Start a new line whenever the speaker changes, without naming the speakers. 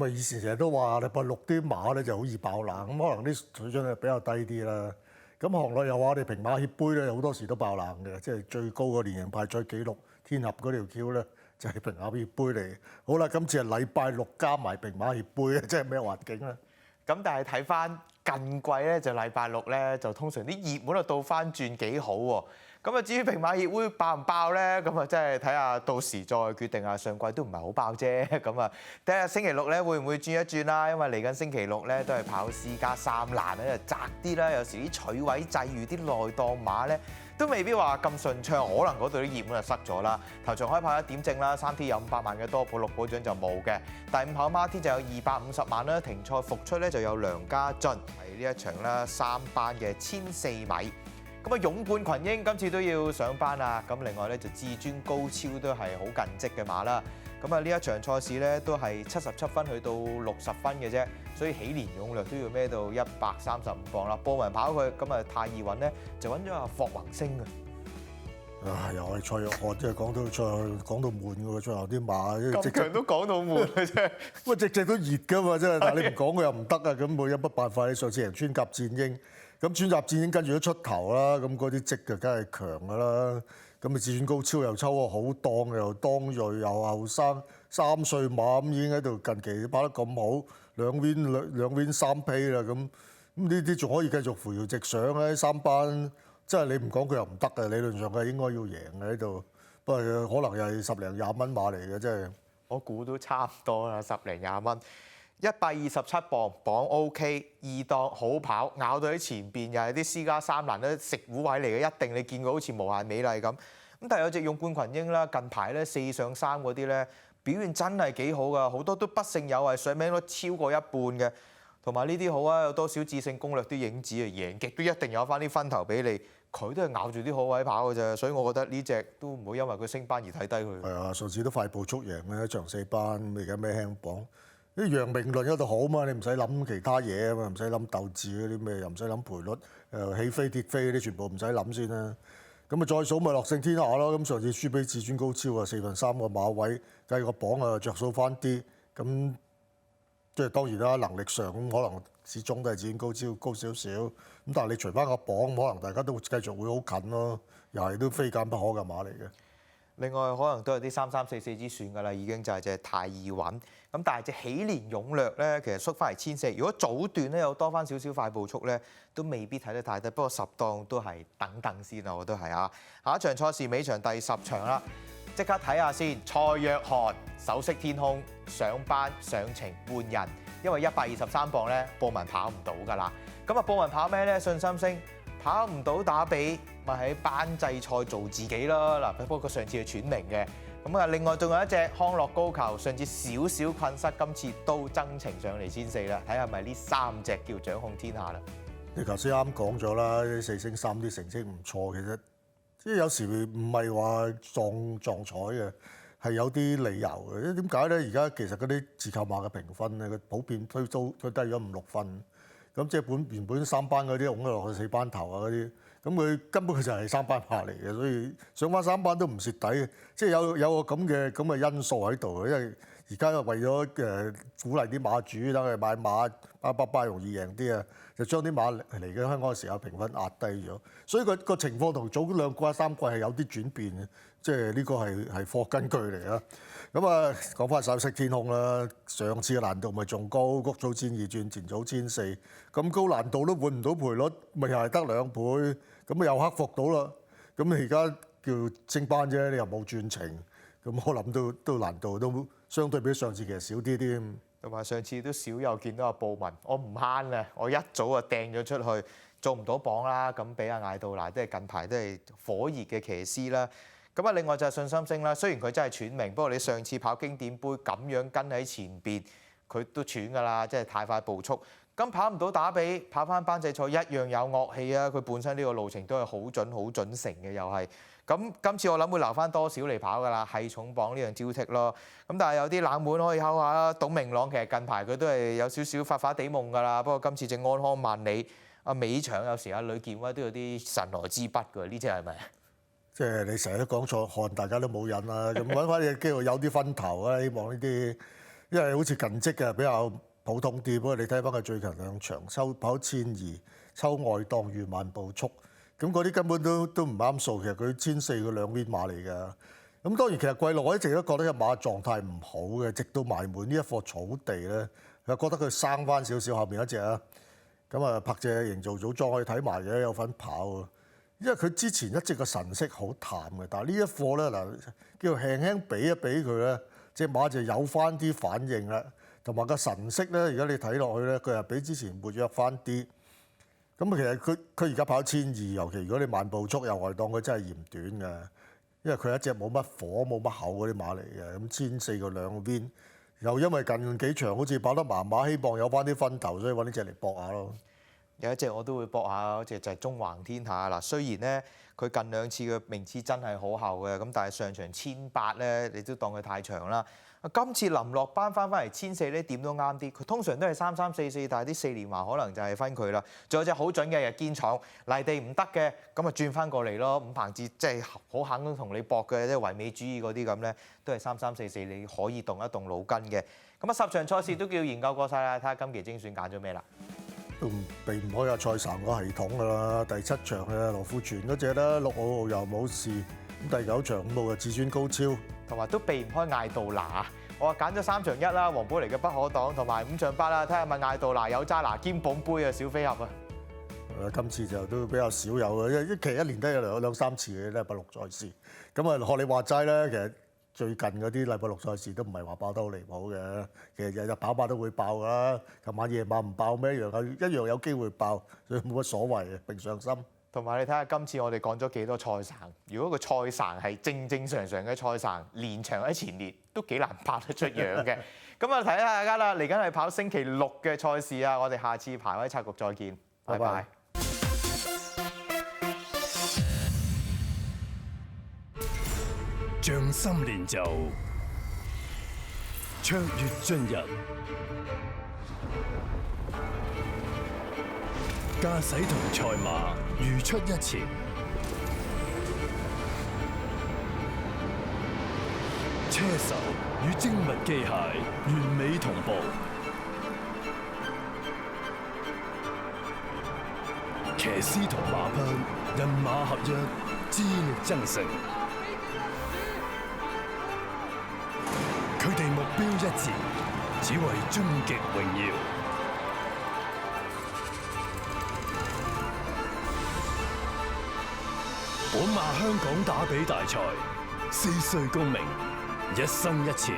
咁啊，以前成日都話禮拜六啲馬咧就好易爆冷，咁可能啲水準係比較低啲啦。咁行內又話我哋平馬協杯咧好多時都爆冷嘅，即係最高個連贏派賽紀錄天合嗰條橋咧就係平馬協杯嚟。好啦，今次係禮拜六加埋平馬協杯咧，即係咩環境咧？
咁但係睇翻近季咧，就禮拜六咧就通常啲熱門就倒翻轉幾好喎。咁啊，至於平馬協會爆唔爆咧？咁啊，真係睇下到時再決定啊。上季都唔係好爆啫。咁啊，睇下星期六咧會唔會轉一轉啦？因為嚟緊星期六咧都係跑私家三欄咧，就窄啲啦。有時啲取位際遇啲內檔馬咧都未必話咁順暢，可能嗰度啲熱門就塞咗啦。頭場開跑1點正啦，3T 有500萬嘅多寶，6寶獎就冇嘅。第五跑孖 T 就有250萬啦。停賽復出咧就有梁家俊，係呢一場啦3班嘅1400米。咁啊，勇冠群英今次都要上班啦。咁另外咧就至尊高超都係好近績嘅馬啦。咁啊，呢一場賽事咧都係77分去到60分嘅啫，所以喜連勇略都要孭到135磅啦。報文跑佢，咁啊太易揾咧就揾咗阿霍宏星啊。
又係蔡約翰，即係講到悶嘅喎，最後啲馬
咁強都講到悶嘅啫。
喂，隻隻都熱㗎嘛，真係，但係你唔講佢又唔得啊。咁冇有乜辦法？你上次贏穿甲戰鷹。咁穿甲戰鷹跟住都出頭啦，咁嗰啲績就梗係強㗎啦。咁啊，至尊高超又抽個好檔，又當鋭又後生，3歲馬咁已經喺度近期跑得咁好，兩 win 3批啦。咁呢啲仲可以繼續扶搖直上咧。3班真係你唔講佢又唔得嘅，理論上佢應該要贏嘅喺度。不過可能又係10零20蚊馬嚟嘅，真係。
我估都差唔多啦，10零20蚊。127磅，磅 OK， 二檔好跑，咬到喺前邊又係啲私家三欄咧食糊位嚟嘅，一定你見過好似無限美麗咁。咁但係有隻勇冠群英啦，近排咧4上3嗰啲咧表現真係幾好㗎，好多都不勝有係上名率超過一半嘅。同埋呢啲好啊，有多少智勝攻略啲影子啊，贏極都一定有翻啲分頭俾你。佢都係咬住啲好位跑㗎啫，所以我覺得呢隻都唔會因為佢升班而睇低佢。
係啊，上次都快步速贏咧，長4班，而家咩輕磅？啲陽明論嗰度好嘛，你唔使諗其他嘢啊嘛，唔使諗鬥志嗰啲咩，又唔使諗賠率，起飛跌飛嗰啲全部唔使諗先啦。咁啊再數咪樂勝天下咯。咁上次輸俾至尊高超啊，4分3個馬位，計個磅啊着數翻啲。咁即係當然啦，能力上咁可能始終都係至尊高超高少少。咁但係你除翻個磅，可能大家都繼續會好近咯，又係都非揀不可嘅馬嚟嘅。
另外可能都有啲3344之選㗎啦，已經就係隻太易揾。咁但係隻喜連勇略咧，其實縮翻嚟1400，如果早段咧有多翻少少快步速咧，都未必睇得太低。不過10檔都係等等先啊，我都係啊。下一場賽事尾場第10場啦，即刻睇下先。蔡約翰首飾天空上班上程換人，因為123磅咧，布文跑唔到㗎啦。咁啊，布文跑咩咧？信心星。跑唔到打比，咪喺班際賽做自己咯。嗱，不過佢上次係喘名嘅。咁啊，另外仲有一隻康樂高球，上次少少困失，今次都增程上嚟1400啦。睇下咪呢3隻叫掌控天下啦。
你頭先啱講咗啦，啲4升3啲成績唔錯，其實即係有時唔係話撞彩嘅，係有啲理由嘅。因為點解咧？而家其實嗰啲自購馬嘅評分咧，佢普遍推低咗5-6分。咁即係原本3班嗰啲拱咗落去4班頭啊嗰啲，咁佢根本佢就係3班馬嚟嘅，所以上翻3班都唔蝕底嘅，即係有個咁嘅因素喺度嘅，因為而家為咗鼓勵啲馬主等佢買馬巴容易贏啲啊，就將啲馬嚟嘅香港嘅時候評分壓低咗，所以個情況同早2季3季係有啲轉變嘅，即係呢個係科學根據嚟啊。咁啊，講翻首飾天空啦，上次嘅難度咪仲高，谷組1,200轉，前組1,400，咁高難度都換唔到賠率，咪又係得2倍，咁啊又克服到啦。咁你而家叫升班啫，你又冇轉程，咁我諗都難度都相對比上次其實少啲添。
同埋上次都少有見到阿布文，我唔慳啊，我一早就掟咗出去，做唔到榜啦，咁俾阿艾杜拿都係近排都係火熱嘅騎師啦。咁啊，另外就係信心星啦。雖然佢真係喘名，不過你上次跑經典杯咁樣跟喺前邊，佢都喘㗎啦，即係太快步速。咁跑唔到打比，跑翻班際賽一樣有樂氣啊！佢本身呢個路程都係好準成嘅，又係。咁今次我諗會留翻多少嚟跑㗎啦，係重磅呢樣招剔咯。咁但係有啲冷門可以考下啦。董明朗其實近排佢都係有少少發發地夢㗎啦。不過今次隻安康萬里，阿尾場有時阿呂健威都有啲神來之筆㗎，呢隻係咪？
即係你成日都講錯看，大家都冇癮啦。咁揾翻隻機會有啲分頭啊！希望呢啲因為好似近績嘅比較普通啲。不過你睇翻佢最近兩場，抽跑1200，抽外檔預慢步速，咁嗰啲根本都唔啱數。其實佢1400個兩邊馬嚟㗎。咁當然其實季樂我一直都覺得隻馬狀態唔好嘅，直到埋門呢一課草地咧，又覺得佢生翻少少後面一隻啊。咁啊，拍隻營造組裝可以睇埋嘅，有份跑啊。因為佢之前一直個神色好淡嘅，但係呢一課咧嗱，叫輕輕俾一俾佢咧，隻馬就有翻啲反應啦，同埋個神色咧，而家你睇落去咧，佢係比之前活躍翻啲。咁其實佢而家跑1200，尤其如果你慢步速又外檔，佢真係嫌短嘅，因為佢係一隻冇乜火冇乜口嗰啲馬嚟嘅。咁1400個兩邊，又因為近幾場好似跑得麻麻，希望有翻啲分頭，所以揾呢隻嚟搏下咯。
有一隻我都會搏下，嗰隻就係中橫天下嗱。雖然咧佢近兩次嘅名次真係好後嘅，咁但係上場1800咧，你都當佢太長啦。今次林落班翻嚟1400咧，點都啱啲。佢通常都係3344，但係啲4連環可能就係分佢啦。仲有隻好準嘅日堅闖泥地唔得嘅，咁啊轉翻過嚟咯。伍鵬志即係好肯同你搏嘅，即係唯美主義嗰啲咁咧，都係3344，你可以動一動腦筋嘅。咁啊10場賽事都叫研究過晒啦，睇下今期精選揀咗咩啦。
都避唔開阿蔡神個系統㗎啦。第7場嘅羅富全嗰隻啦，6號又冇事。咁第9場5號嘅至尊高超，
同埋都避唔開艾杜拿。我話揀咗3場1啦，黃寶嚟嘅不可擋，同埋5場8啦，睇下咪艾杜拿有揸拿兼捧杯啊，小飛俠啊！
今次就都比較少有嘅，因為一年都有兩三次嘅禮拜6賽事。咁啊，學你話齋咧，其實最近嗰啲禮拜6賽事都唔係話爆得好離譜嘅，其實日日跑馬都會爆㗎啦。琴晚夜晚唔爆咩？一樣有機會爆，所以冇乜所謂嘅，平常心。
同埋你睇下今次我哋講咗幾多賽程，如果個賽程係正正常常嘅賽程，連場喺前列都幾難拍得出樣嘅。咁啊，提下大家啦，嚟緊係跑星期6嘅賽事啊，我哋下次排位策局再見，拜拜。
匠心練就，卓越進入，駕駛同賽馬如出一轍，車手與精密機械完美同步，騎師同馬匹人馬合一，智力爭勝。佢哋目標一致，只為終極榮耀。本馬香港打比大賽，4歲公明，一生一次。